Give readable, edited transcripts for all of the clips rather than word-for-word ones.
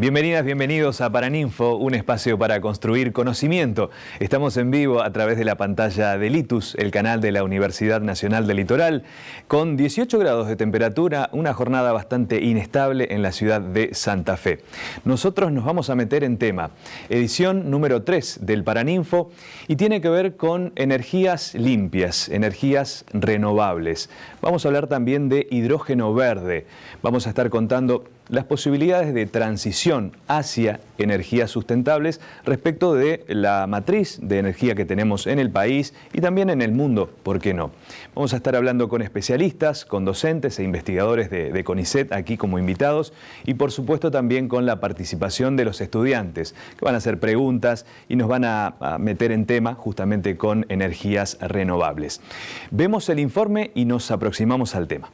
Bienvenidas, bienvenidos a Paraninfo, un espacio para construir conocimiento. Estamos en vivo a través de la pantalla de Litus, el canal de la Universidad Nacional del Litoral, con 18 grados de temperatura, una jornada bastante inestable en la ciudad de Santa Fe. Nosotros nos vamos a meter en tema, edición número 3 del Paraninfo, y tiene que ver con energías limpias, energías renovables. Vamos a hablar también de hidrógeno verde. Vamos a estar contando las posibilidades de transición hacia energías sustentables respecto de la matriz de energía que tenemos en el país y también en el mundo, ¿por qué no? Vamos a estar hablando con especialistas, con docentes e investigadores de CONICET aquí como invitados y por supuesto también con la participación de los estudiantes que van a hacer preguntas y nos van a meter en tema justamente con energías renovables. Vemos el informe y nos aproximamos al tema.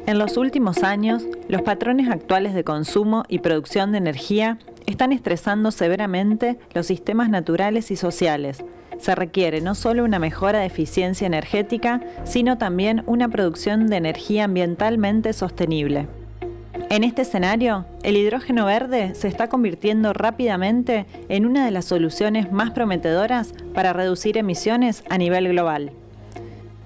En los últimos años, los patrones actuales de consumo y producción de energía están estresando severamente los sistemas naturales y sociales. Se requiere no solo una mejora de eficiencia energética, sino también una producción de energía ambientalmente sostenible. En este escenario, el hidrógeno verde se está convirtiendo rápidamente en una de las soluciones más prometedoras para reducir emisiones a nivel global.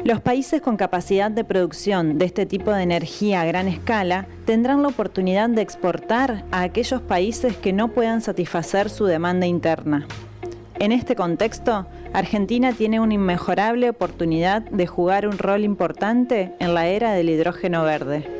Los países con capacidad de producción de este tipo de energía a gran escala tendrán la oportunidad de exportar a aquellos países que no puedan satisfacer su demanda interna. En este contexto, Argentina tiene una inmejorable oportunidad de jugar un rol importante en la era del hidrógeno verde.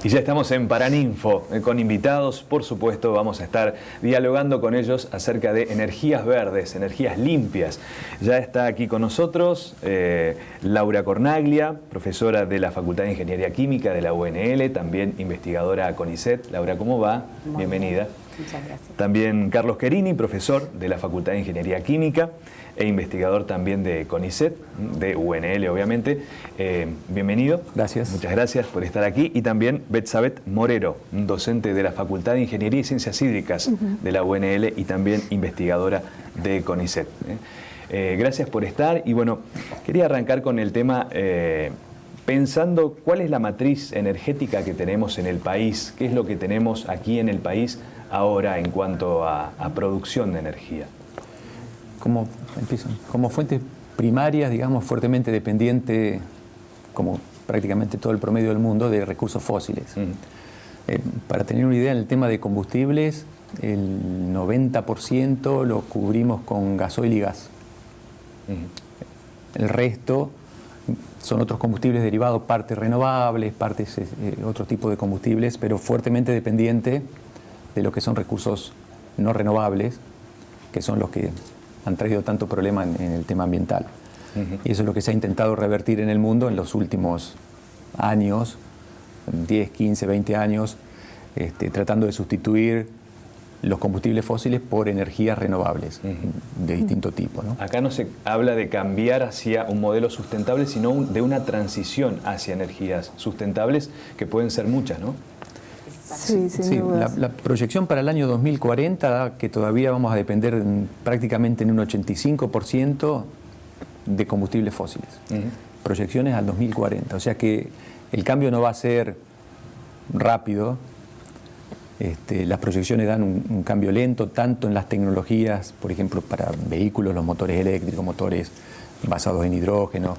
Y ya estamos en Paraninfo, con invitados, por supuesto, vamos a estar dialogando con ellos acerca de energías verdes, energías limpias. Ya está aquí con nosotros Laura Cornaglia, profesora de la Facultad de Ingeniería Química de la UNL, también investigadora a CONICET. Laura, ¿cómo va? Bienvenida. Muchas gracias. También Carlos Querini, profesor de la Facultad de Ingeniería Química e investigador también de CONICET, de UNL obviamente. Bienvenido. Gracias. Muchas gracias por estar aquí. Y también Betsabeth Morero, docente de la Facultad de Ingeniería y Ciencias Hídricas de la UNL y también investigadora de CONICET. Gracias por estar. Y bueno, quería arrancar con el tema pensando cuál es la matriz energética que tenemos en el país, qué es lo que tenemos aquí en el país ahora en cuanto a producción de energía. Como fuentes primarias, digamos, fuertemente dependiente, como prácticamente todo el promedio del mundo, de recursos fósiles. Para tener una idea, en el tema de combustibles, el 90% lo cubrimos con gasoil y gas. El resto son otros combustibles derivados, partes renovables, partes otro tipo de combustibles, pero fuertemente dependiente de lo que son recursos no renovables, que son los que han traído tanto problema en el tema ambiental. Y eso es lo que se ha intentado revertir en el mundo en los últimos años, 10, 15, 20 años, tratando de sustituir los combustibles fósiles por energías renovables de distinto tipo, ¿no? Acá no se habla de cambiar hacia un modelo sustentable, sino de una transición hacia energías sustentables, que pueden ser muchas, ¿no? Sí, la proyección para el año 2040 da que todavía vamos a depender prácticamente en un 85% de combustibles fósiles. Proyecciones al 2040. O sea que el cambio no va a ser rápido. Las proyecciones dan un cambio lento, tanto en las tecnologías, por ejemplo, para vehículos, los motores eléctricos, motores basados en hidrógeno.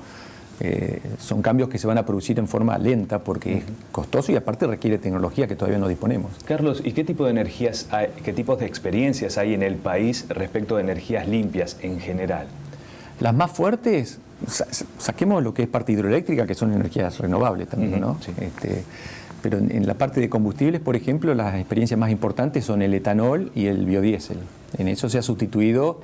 Son cambios que se van a producir en forma lenta porque es costoso y aparte requiere tecnología que todavía no disponemos. Carlos, ¿y qué tipo de energías hay, qué tipos de experiencias hay en el país respecto de energías limpias en general? Las más fuertes, saquemos lo que es parte hidroeléctrica, que son energías renovables también, ¿no? Sí. Pero en la parte de combustibles, por ejemplo, las experiencias más importantes son el etanol y el biodiesel. En eso se ha sustituido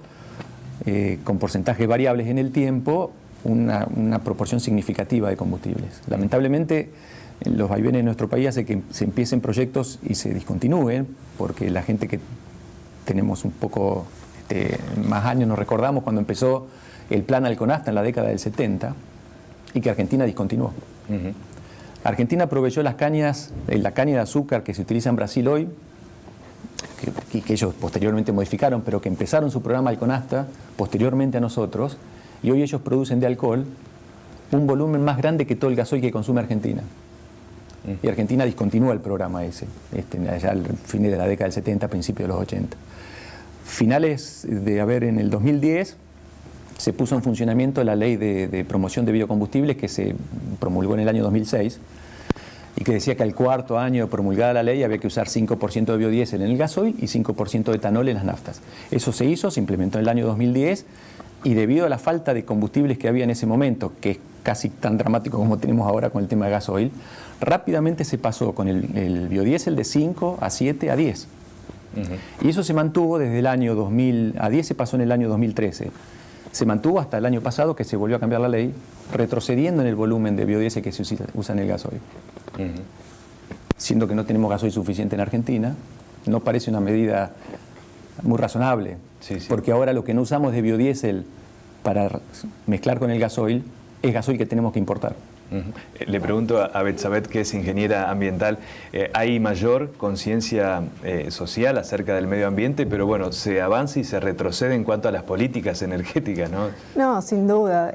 con porcentajes variables en el tiempo una proporción significativa de combustibles. Lamentablemente, los vaivenes en nuestro país hace que se empiecen proyectos y se discontinúen, porque la gente que tenemos un poco más años nos recordamos cuando empezó el plan Alconasta en la década del 70, y que Argentina discontinuó. Argentina aprovechó las cañas, la caña de azúcar que se utiliza en Brasil hoy, que ellos posteriormente modificaron, pero que empezaron su programa Alconasta posteriormente a nosotros, y hoy ellos producen de alcohol un volumen más grande que todo el gasoil que consume Argentina. Y Argentina discontinúa el programa ese, allá al fin de la década del 70, principios de los 80. Finales en el 2010 se puso en funcionamiento la ley de promoción de biocombustibles que se promulgó en el año 2006 y que decía que al cuarto año de promulgada la ley había que usar 5% de biodiesel en el gasoil y 5% de etanol en las naftas. Eso se hizo, se implementó en el año 2010 y debido a la falta de combustibles que había en ese momento, que es casi tan dramático como tenemos ahora con el tema de gasoil, rápidamente se pasó con el biodiesel de 5 a 7 a 10. Y eso se mantuvo desde el año 2000, a 10 se pasó en el año 2013. Se mantuvo hasta el año pasado que se volvió a cambiar la ley, retrocediendo en el volumen de biodiesel que se usa en el gasoil. Siendo que no tenemos gasoil suficiente en Argentina, no parece una medida muy razonable, porque ahora lo que no usamos de biodiesel para mezclar con el gasoil es gasoil que tenemos que importar. Le pregunto a Betsabeth, que es ingeniera ambiental, hay mayor conciencia social acerca del medio ambiente, pero bueno, se avanza y se retrocede en cuanto a las políticas energéticas, ¿no? No, sin duda.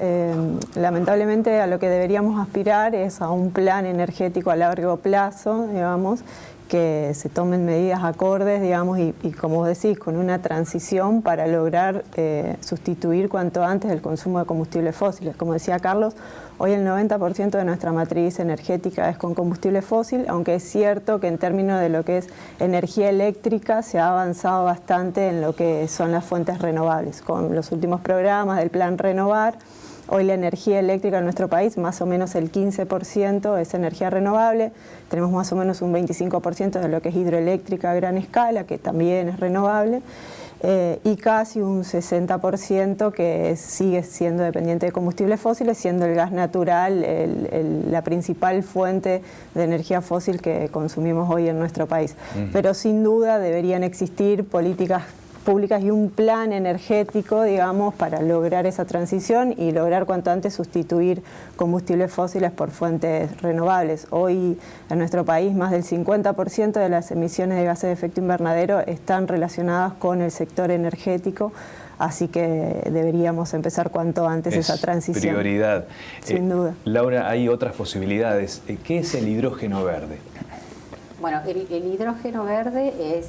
Lamentablemente a lo que deberíamos aspirar es a un plan energético a largo plazo, digamos, que se tomen medidas acordes, digamos, y como vos decís, con una transición para lograr sustituir cuanto antes el consumo de combustibles fósiles. Como decía Carlos, hoy el 90% de nuestra matriz energética es con combustible fósil, aunque es cierto que en términos de lo que es energía eléctrica se ha avanzado bastante en lo que son las fuentes renovables. Con los últimos programas del Plan Renovar, hoy la energía eléctrica en nuestro país, más o menos el 15% es energía renovable. Tenemos más o menos un 25% de lo que es hidroeléctrica a gran escala, que también es renovable. Y casi un 60% que sigue siendo dependiente de combustibles fósiles, siendo el gas natural la principal fuente de energía fósil que consumimos hoy en nuestro país. Pero sin duda deberían existir políticas públicas y un plan energético, digamos, para lograr esa transición y lograr cuanto antes sustituir combustibles fósiles por fuentes renovables. Hoy en nuestro país más del 50% de las emisiones de gases de efecto invernadero están relacionadas con el sector energético, así que deberíamos empezar cuanto antes esa transición. Prioridad. Sin duda. Laura, hay otras posibilidades. ¿Qué es el hidrógeno verde? Bueno, el hidrógeno verde es...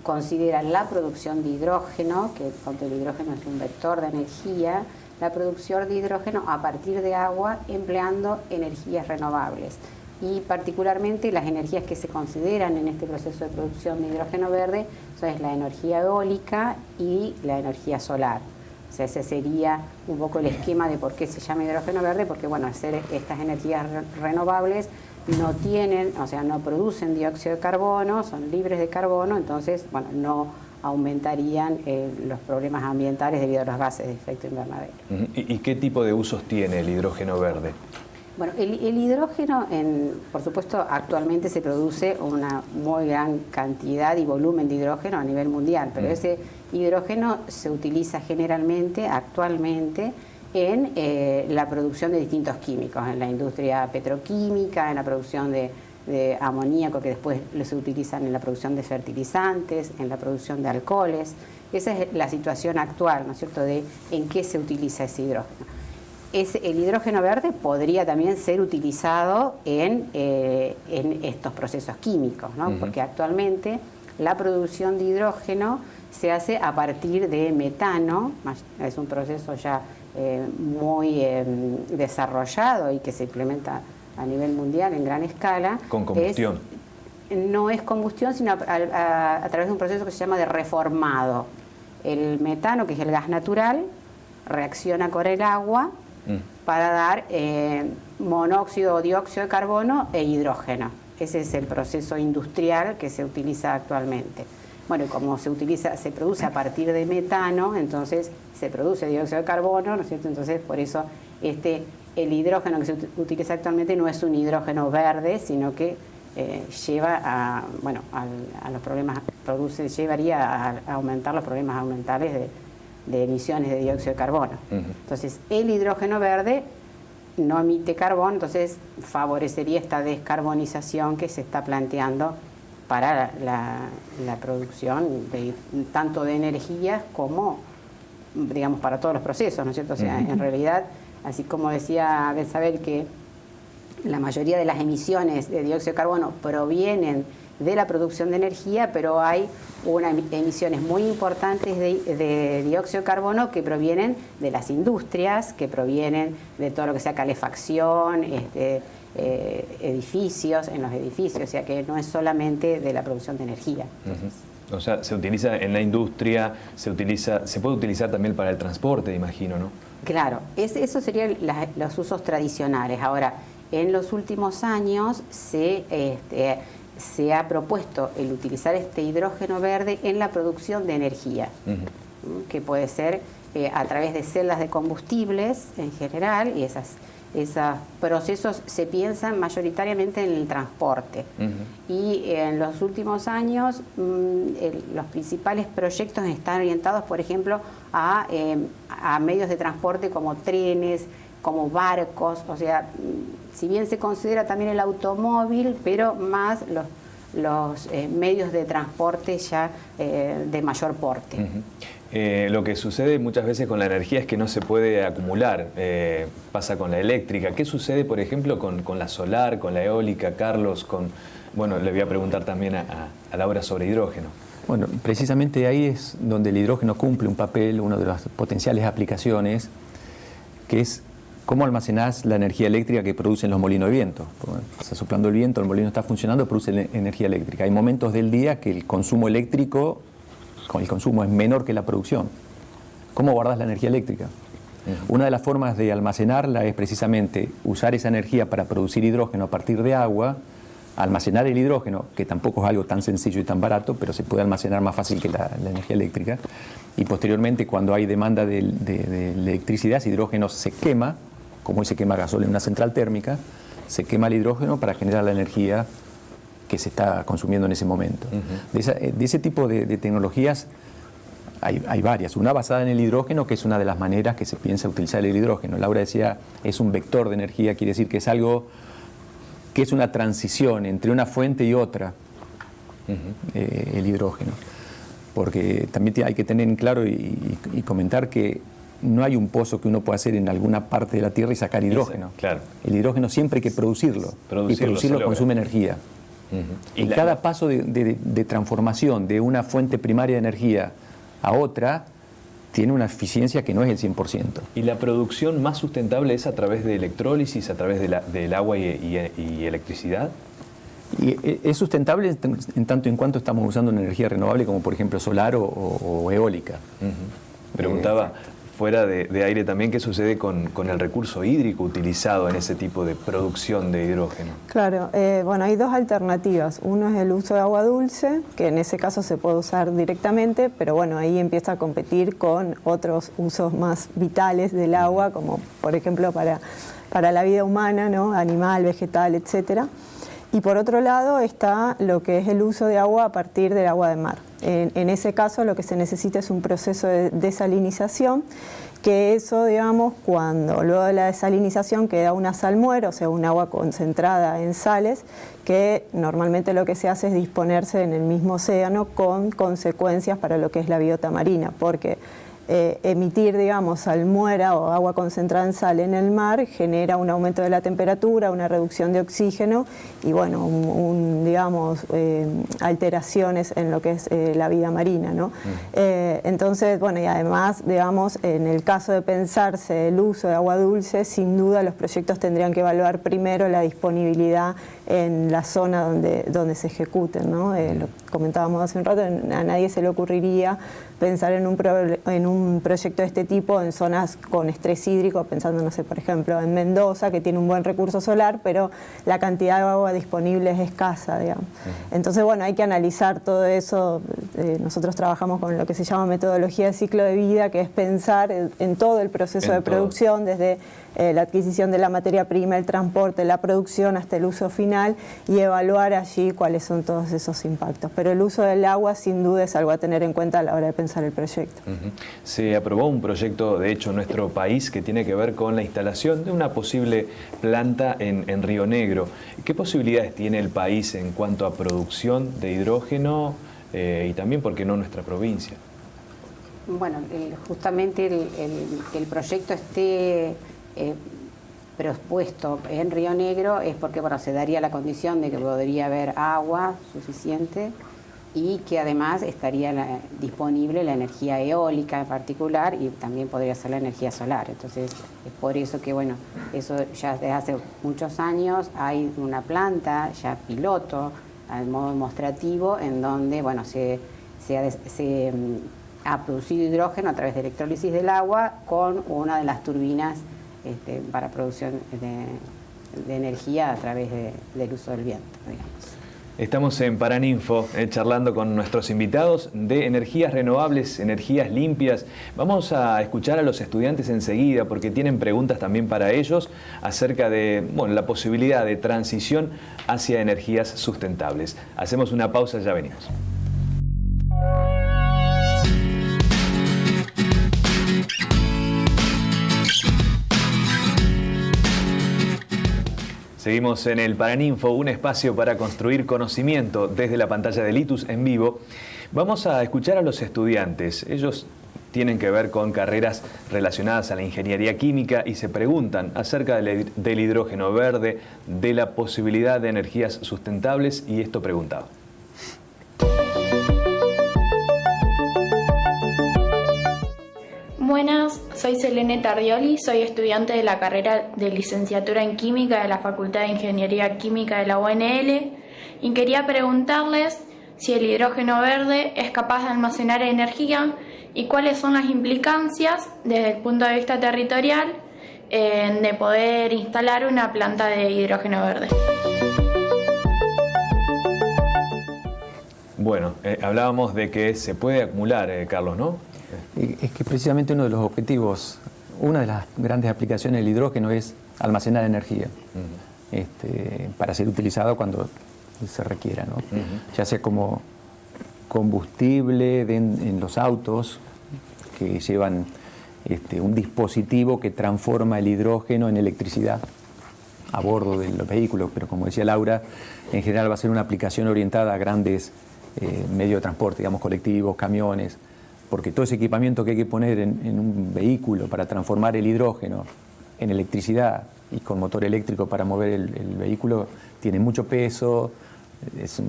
considera la producción de hidrógeno, que el hidrógeno es un vector de energía, la producción de hidrógeno a partir de agua empleando energías renovables. Y particularmente las energías que se consideran en este proceso de producción de hidrógeno verde son la energía eólica y la energía solar. O sea, ese sería un poco el esquema de por qué se llama hidrógeno verde, porque bueno, al ser estas energías renovables no tienen, o sea, no producen dióxido de carbono, son libres de carbono, entonces, bueno, no aumentarían los problemas ambientales debido a los gases de efecto invernadero. ¿Y qué tipo de usos tiene el hidrógeno verde? Bueno, el hidrógeno, por supuesto, actualmente se produce una muy gran cantidad y volumen de hidrógeno a nivel mundial, pero ese hidrógeno se utiliza generalmente, actualmente, en la producción de distintos químicos, en la industria petroquímica, en la producción de amoníaco que después se utilizan en la producción de fertilizantes, en la producción de alcoholes. Esa es la situación actual, ¿no es cierto?, de en qué se utiliza ese hidrógeno. El hidrógeno verde podría también ser utilizado en estos procesos químicos, ¿no? Porque actualmente la producción de hidrógeno se hace a partir de metano, es un proceso ya muy desarrollado y que se implementa a nivel mundial en gran escala. ¿Con combustión? No es combustión, sino a través de un proceso que se llama de reformado. El metano, que es el gas natural, reacciona con el agua para dar monóxido o dióxido de carbono e hidrógeno. Ese es el proceso industrial que se utiliza actualmente. Bueno, como se produce a partir de metano, entonces se produce dióxido de carbono, ¿no es cierto? Entonces, por eso el hidrógeno que se utiliza actualmente no es un hidrógeno verde, sino que lleva a los problemas, llevaría a aumentar los problemas ambientales de emisiones de dióxido de carbono. Entonces, el hidrógeno verde no emite carbón, entonces favorecería esta descarbonización que se está planteando para la producción tanto de energía como, digamos, para todos los procesos, ¿no es cierto? O sea, en realidad, así como decía Betsabel, que la mayoría de las emisiones de dióxido de carbono provienen de la producción de energía, pero hay unas emisiones muy importantes de dióxido de carbono que provienen de las industrias, que provienen de todo lo que sea calefacción, edificios, en los edificios, o sea que no es solamente de la producción de energía. O sea, se utiliza en la industria, se puede utilizar también para el transporte, imagino, ¿no? Claro, esos serían los usos tradicionales. Ahora, en los últimos años se ha propuesto el utilizar este hidrógeno verde en la producción de energía, que puede ser a través de celdas de combustibles en general, y esos procesos se piensan mayoritariamente en el transporte. Y en los últimos años los principales proyectos están orientados, por ejemplo, a medios de transporte como trenes, como barcos, o sea, si bien se considera también el automóvil, pero más los medios de transporte ya de mayor porte. Lo que sucede muchas veces con la energía es que no se puede acumular, pasa con la eléctrica. ¿Qué sucede, por ejemplo, con la solar, con la eólica, Carlos? Bueno, le voy a preguntar también a Laura sobre hidrógeno. Bueno, precisamente ahí es donde el hidrógeno cumple un papel, una de las potenciales aplicaciones, que es cómo almacenás la energía eléctrica que producen los molinos de viento. Está soplando el viento, el molino está funcionando, produce energía eléctrica. Hay momentos del día que el consumo eléctrico, el consumo es menor que la producción. ¿Cómo guardás la energía eléctrica? Una de las formas de almacenarla es precisamente usar esa energía para producir hidrógeno a partir de agua, almacenar el hidrógeno, que tampoco es algo tan sencillo y tan barato, pero se puede almacenar más fácil que la energía eléctrica, y posteriormente, cuando hay demanda de electricidad, ese hidrógeno se quema, como hoy se quema gasol en una central térmica, se quema el hidrógeno para generar la energía que se está consumiendo en ese momento. De ese tipo de tecnologías hay varias. Una basada en el hidrógeno, que es una de las maneras que se piensa utilizar el hidrógeno. Laura decía, es un vector de energía, quiere decir que es algo que es una transición entre una fuente y otra, el hidrógeno. Porque también hay que tener en claro y comentar que no hay un pozo que uno pueda hacer en alguna parte de la Tierra y sacar hidrógeno. Claro. El hidrógeno siempre hay que producirlo. Y producirlo consume energía. Y cada paso de transformación de una fuente primaria de energía a otra tiene una eficiencia que no es el 100%. ¿Y la producción más sustentable es a través de electrólisis, a través del agua y electricidad? Y es sustentable en tanto en cuanto estamos usando una energía renovable como por ejemplo solar o eólica. Preguntaba fuera de aire también qué sucede con el recurso hídrico utilizado en ese tipo de producción de hidrógeno. Claro, bueno, hay dos alternativas. Uno es el uso de agua dulce, que en ese caso se puede usar directamente, pero bueno, ahí empieza a competir con otros usos más vitales del agua, como por ejemplo para la vida humana, ¿no? Animal, vegetal, etcétera. Y por otro lado está lo que es el uso de agua a partir del agua de mar. En ese caso lo que se necesita es un proceso de desalinización, que eso, digamos, cuando luego de la desalinización queda una salmuera, o sea, un agua concentrada en sales, que normalmente lo que se hace es disponerse en el mismo océano con consecuencias para lo que es la biota marina, porque emitir, digamos, salmuera o agua concentrada en sal en el mar genera un aumento de la temperatura, una reducción de oxígeno y, bueno, digamos, alteraciones en lo que es la vida marina, ¿no? Entonces, bueno, y además, digamos, en el caso de pensarse el uso de agua dulce, sin duda los proyectos tendrían que evaluar primero la disponibilidad en la zona donde se ejecuten, ¿no? Lo comentábamos hace un rato, a nadie se le ocurriría pensar en un proyecto de este tipo en zonas con estrés hídrico, pensando, no sé, por ejemplo, en Mendoza, que tiene un buen recurso solar, pero la cantidad de agua disponible es escasa, digamos. Entonces, bueno, hay que analizar todo eso. Nosotros trabajamos con lo que se llama metodología de ciclo de vida, que es pensar en todo el proceso de producción, desde la adquisición de la materia prima, el transporte, la producción, hasta el uso final, y evaluar allí cuáles son todos esos impactos. Pero el uso del agua, sin duda, es algo a tener en cuenta a la hora de pensar comenzar el proyecto. Se aprobó un proyecto, de hecho, en nuestro país que tiene que ver con la instalación de una posible planta en Río Negro. ¿Qué posibilidades tiene el país en cuanto a producción de hidrógeno y también, por qué no, nuestra provincia? Bueno, justamente el proyecto esté propuesto en Río Negro es porque, bueno, se daría la condición de que podría haber agua suficiente y que además estaría disponible la energía eólica en particular, y también podría ser la energía solar. Entonces es por eso que, bueno, eso ya desde hace muchos años hay una planta ya piloto al modo demostrativo en donde, bueno, se ha producido hidrógeno a través de electrólisis del agua con una de las turbinas para producción de energía a través del uso del viento, digamos. Estamos en Paraninfo charlando con nuestros invitados de energías renovables, energías limpias. Vamos a escuchar a los estudiantes enseguida porque tienen preguntas también para ellos acerca de la posibilidad de transición hacia energías sustentables. Hacemos una pausa, ya venimos. Seguimos en el Paraninfo, un espacio para construir conocimiento desde la pantalla de Litus en vivo. Vamos a escuchar a los estudiantes. Ellos tienen que ver con carreras relacionadas a la ingeniería química y se preguntan acerca del hidrógeno verde, de la posibilidad de energías sustentables, y esto preguntaba. Buenas, soy Selene Tardioli, soy estudiante de la carrera de licenciatura en Química de la Facultad de Ingeniería Química de la UNL y quería preguntarles si el hidrógeno verde es capaz de almacenar energía y cuáles son las implicancias desde el punto de vista territorial de poder instalar una planta de hidrógeno verde. Bueno, hablábamos de que se puede acumular, Carlos, ¿no? Es que precisamente uno de los objetivos, una de las grandes aplicaciones del hidrógeno es almacenar energía para ser utilizado cuando se requiera, ¿no? Ya sea como combustible en los autos que llevan un dispositivo que transforma el hidrógeno en electricidad a bordo de los vehículos, pero como decía Laura, en general va a ser una aplicación orientada a grandes medios de transporte, digamos colectivos, camiones, porque todo ese equipamiento que hay que poner en un vehículo para transformar el hidrógeno en electricidad y con motor eléctrico para mover el vehículo tiene mucho peso, es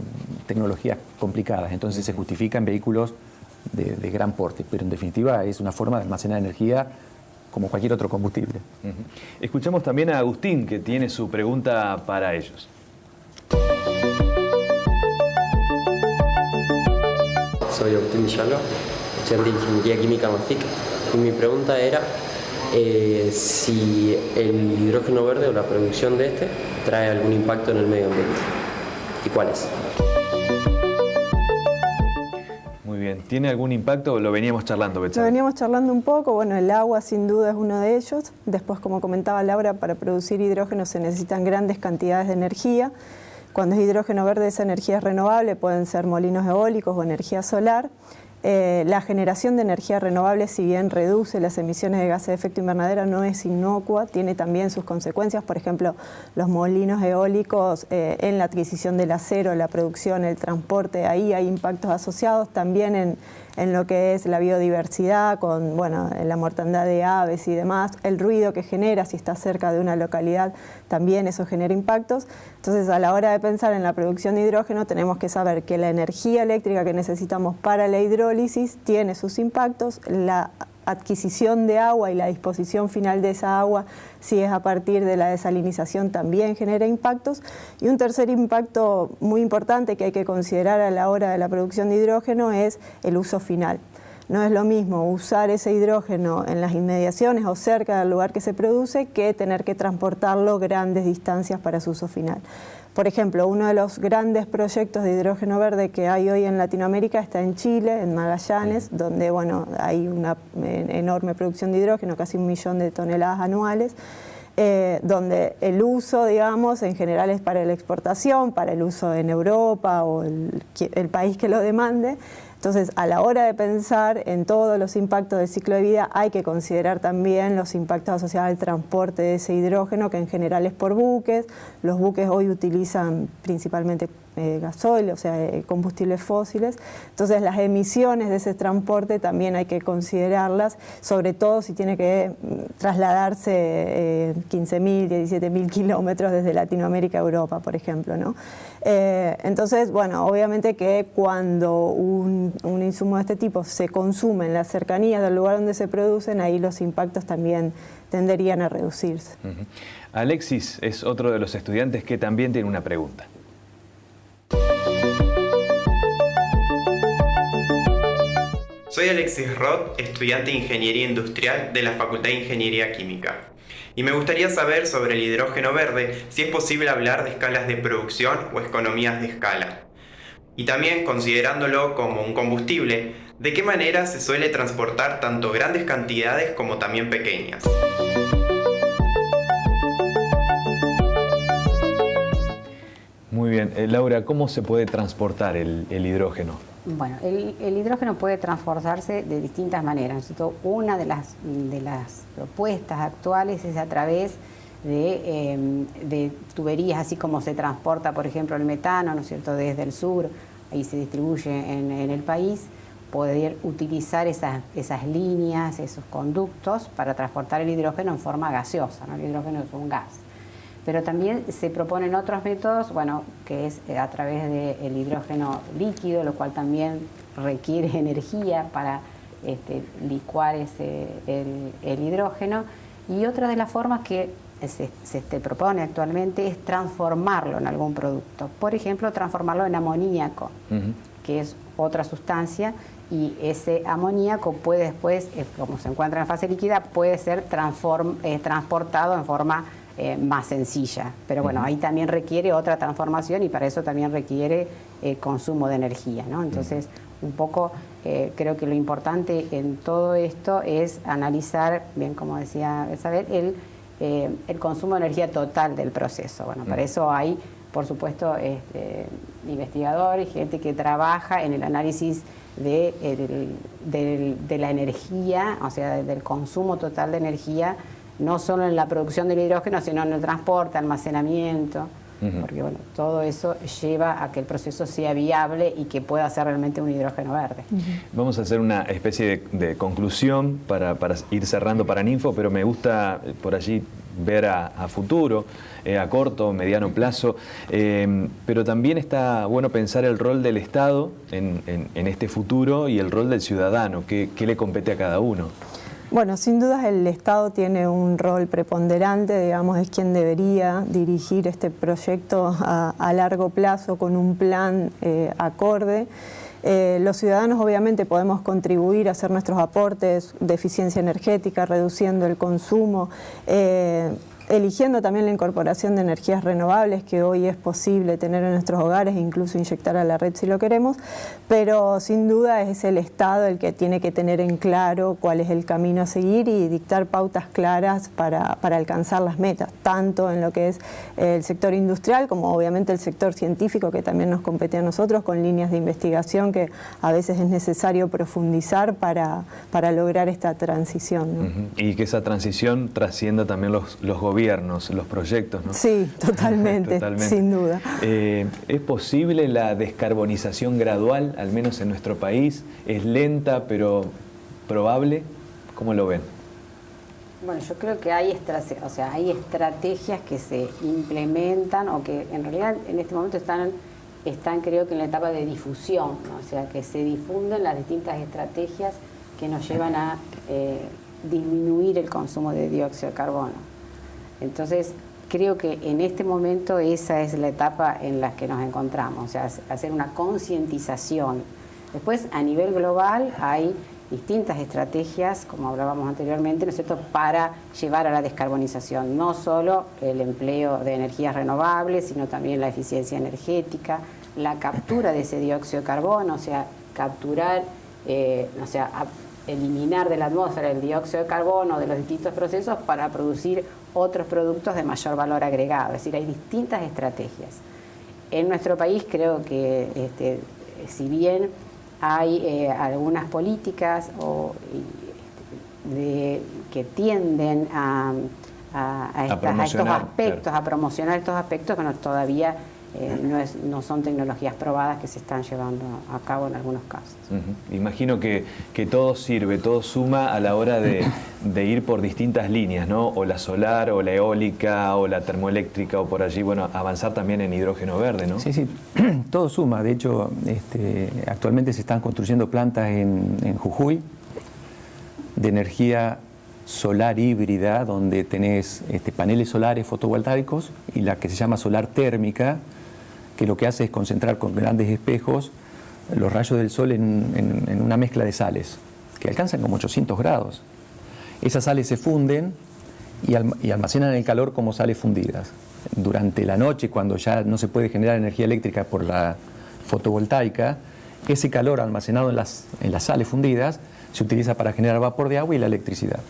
tecnologías complicadas, entonces se justifica en vehículos de gran porte, pero en definitiva es una forma de almacenar energía como cualquier otro combustible. Escuchamos también a Agustín, que tiene su pregunta para ellos. Soy Agustín Villalba, estudiante de Ingeniería Química MAFIC, y mi pregunta era si el hidrógeno verde o la producción de este trae algún impacto en el medio ambiente, y cuál es. Muy bien, ¿tiene algún impacto? Lo veníamos charlando, Betsabe. Lo veníamos charlando un poco, bueno, el agua sin duda es uno de ellos. Después, como comentaba Laura, para producir hidrógeno se necesitan grandes cantidades de energía. Cuando es hidrógeno verde, esa energía es renovable, pueden ser molinos eólicos o energía solar. La generación de energía renovable, si bien reduce las emisiones de gases de efecto invernadero, no es inocua, tiene también sus consecuencias. Por ejemplo, los molinos eólicos en la adquisición del acero, la producción, el transporte, ahí hay impactos asociados. También en lo que es la biodiversidad, con la mortandad de aves y demás, el ruido que genera si está cerca de una localidad, también eso genera impactos. Entonces, a la hora de pensar en la producción de hidrógeno, tenemos que saber que la energía eléctrica que necesitamos para la hidrólisis tiene sus impactos, la adquisición de agua y la disposición final de esa agua, si es a partir de la desalinización, también genera impactos. Y un tercer impacto muy importante que hay que considerar a la hora de la producción de hidrógeno es el uso final. No es lo mismo usar ese hidrógeno en las inmediaciones o cerca del lugar que se produce que tener que transportarlo grandes distancias para su uso final. Por ejemplo, uno de los grandes proyectos de hidrógeno verde que hay hoy en Latinoamérica está en Chile, en Magallanes, donde hay una enorme producción de hidrógeno, casi 1 millón de toneladas anuales, donde el uso, digamos, en general es para la exportación, para el uso en Europa o el país que lo demande. Entonces, a la hora de pensar en todos los impactos del ciclo de vida, hay que considerar también los impactos asociados al transporte de ese hidrógeno, que en general es por buques. Los buques hoy utilizan principalmente gasoil, o sea, combustibles fósiles. Entonces, las emisiones de ese transporte también hay que considerarlas, sobre todo si tiene que trasladarse 15.000, 17.000 kilómetros desde Latinoamérica a Europa, por ejemplo, ¿no? Entonces, bueno, obviamente que cuando un insumo de este tipo se consume en las cercanías del lugar donde se producen, ahí los impactos también tenderían a reducirse. Alexis es otro de los estudiantes que también tiene una pregunta. Soy Alexis Roth, estudiante de Ingeniería Industrial de la Facultad de Ingeniería Química. Y me gustaría saber sobre el hidrógeno verde, si es posible hablar de escalas de producción o economías de escala. Y también, considerándolo como un combustible, ¿de qué manera se suele transportar tanto grandes cantidades como también pequeñas? Muy bien. Laura, ¿cómo se puede transportar el hidrógeno? Bueno, el hidrógeno puede transportarse de distintas maneras. Una de las propuestas actuales es a través de tuberías, así como se transporta, por ejemplo, el metano, ¿no es cierto?, desde el sur, ahí se distribuye en el país, poder utilizar esas líneas, esos conductos para transportar el hidrógeno en forma gaseosa, ¿no? El hidrógeno es un gas. Pero también se proponen otros métodos, bueno, que es a través del hidrógeno líquido, lo cual también requiere energía para licuar el hidrógeno. Y otra de las formas que se propone actualmente es transformarlo en algún producto. Por ejemplo, transformarlo en amoníaco, que es otra sustancia, y ese amoníaco puede después, como se encuentra en fase líquida, puede ser transportado en forma más sencilla, pero bueno, ahí también requiere otra transformación y para eso también requiere consumo de energía, ¿no? Entonces, un poco creo que lo importante en todo esto es analizar, bien como decía Isabel, el consumo de energía total del proceso. Bueno, para eso hay, por supuesto, investigadores, gente que trabaja en el análisis de la energía, o sea, del consumo total de energía, no solo en la producción del hidrógeno, sino en el transporte, almacenamiento, porque bueno, todo eso lleva a que el proceso sea viable y que pueda ser realmente un hidrógeno verde. Vamos a hacer una especie de conclusión para ir cerrando Paraninfo, pero me gusta por allí ver a futuro, a corto, mediano plazo, pero también está bueno pensar el rol del Estado en este futuro y el rol del ciudadano, qué le compete a cada uno. Bueno, sin duda el Estado tiene un rol preponderante, digamos, es quien debería dirigir este proyecto a largo plazo con un plan acorde. Los ciudadanos obviamente podemos contribuir a hacer nuestros aportes de eficiencia energética, reduciendo el consumo, eligiendo también la incorporación de energías renovables que hoy es posible tener en nuestros hogares e incluso inyectar a la red si lo queremos, pero sin duda es el Estado el que tiene que tener en claro cuál es el camino a seguir y dictar pautas claras para alcanzar las metas, tanto en lo que es el sector industrial como obviamente el sector científico que también nos compete a nosotros con líneas de investigación que a veces es necesario profundizar para lograr esta transición, ¿no? Y que esa transición trascienda también los gobiernos, los proyectos, ¿no? Sí, totalmente, sin duda. ¿Es posible la descarbonización gradual, al menos en nuestro país? ¿Es lenta pero probable? ¿Cómo lo ven? Bueno, yo creo que hay estrategias que se implementan o que en realidad en este momento están creo que en la etapa de difusión, ¿no? O sea, que se difunden las distintas estrategias que nos llevan a disminuir el consumo de dióxido de carbono. Entonces, creo que en este momento esa es la etapa en la que nos encontramos, o sea, hacer una concientización. Después, a nivel global, hay distintas estrategias, como hablábamos anteriormente, ¿no es cierto?, para llevar a la descarbonización, no solo el empleo de energías renovables, sino también la eficiencia energética, la captura de ese dióxido de carbono, o sea, capturar, eliminar de la atmósfera el dióxido de carbono de los distintos procesos para producir otros productos de mayor valor agregado. Es decir, hay distintas estrategias. En nuestro país creo que, si bien hay algunas políticas que tienden a estos aspectos, claro, a promocionar estos aspectos que todavía no son tecnologías probadas que se están llevando a cabo en algunos casos. Imagino que todo sirve, todo suma a la hora de ir por distintas líneas, ¿no? O la solar, o la eólica, o la termoeléctrica, o por allí, bueno, avanzar también en hidrógeno verde, ¿no? Sí, todo suma. De hecho, actualmente se están construyendo plantas en Jujuy de energía solar híbrida, donde tenés paneles solares fotovoltaicos y la que se llama solar térmica, que lo que hace es concentrar con grandes espejos los rayos del sol en una mezcla de sales, que alcanzan como 800 grados. Esas sales se funden y almacenan el calor como sales fundidas. Durante la noche, cuando ya no se puede generar energía eléctrica por la fotovoltaica, ese calor almacenado en las sales fundidas se utiliza para generar vapor de agua y la electricidad.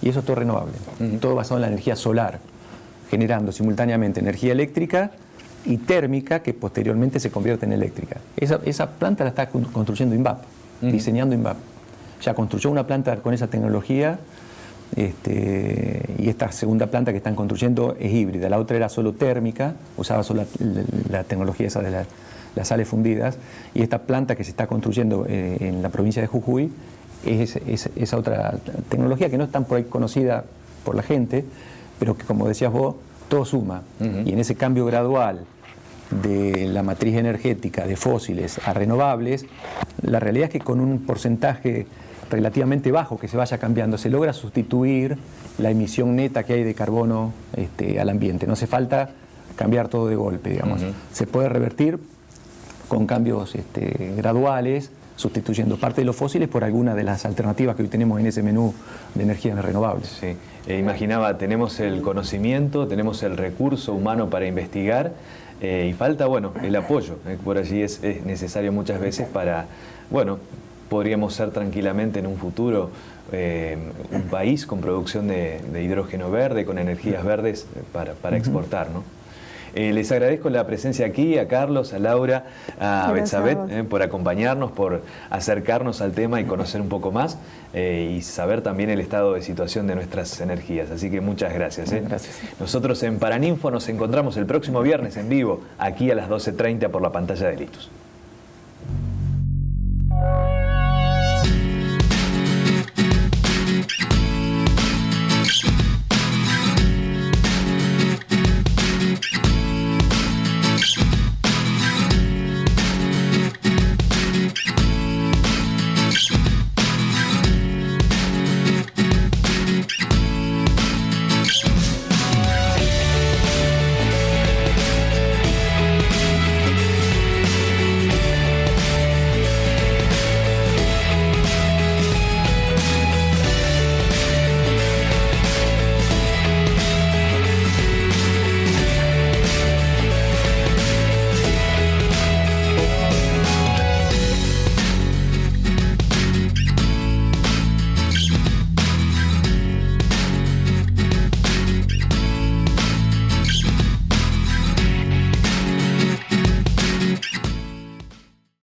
Y eso es todo renovable, todo basado en la energía solar, generando simultáneamente energía eléctrica y térmica que posteriormente se convierte en eléctrica. Esa planta la está construyendo INVAP, diseñando INVAP. Ya construyó una planta con esa tecnología y esta segunda planta que están construyendo es híbrida. La otra era solo térmica, usaba solo la tecnología esa de las sales fundidas, y esta planta que se está construyendo en la provincia de Jujuy es esa otra tecnología que no es tan por ahí conocida por la gente, pero que, como decías vos, todo suma. Y en ese cambio gradual de la matriz energética de fósiles a renovables, la realidad es que con un porcentaje relativamente bajo que se vaya cambiando, se logra sustituir la emisión neta que hay de carbono al ambiente. No hace falta cambiar todo de golpe, digamos. Se puede revertir con cambios graduales, sustituyendo parte de los fósiles por alguna de las alternativas que hoy tenemos en ese menú de energías renovables. Sí. Imaginaba, tenemos el conocimiento, tenemos el recurso humano para investigar y falta, bueno, el apoyo. Por allí es necesario muchas veces para, bueno, podríamos ser tranquilamente en un futuro un país con producción de hidrógeno verde, con energías verdes para exportar, ¿no? Les agradezco la presencia aquí, a Carlos, a Laura, a Betsabeth, por acompañarnos, por acercarnos al tema y conocer un poco más y saber también el estado de situación de nuestras energías. Así que muchas gracias. Gracias. Nosotros en Paraninfo nos encontramos el próximo viernes en vivo, aquí a las 12:30 por la pantalla de Litus.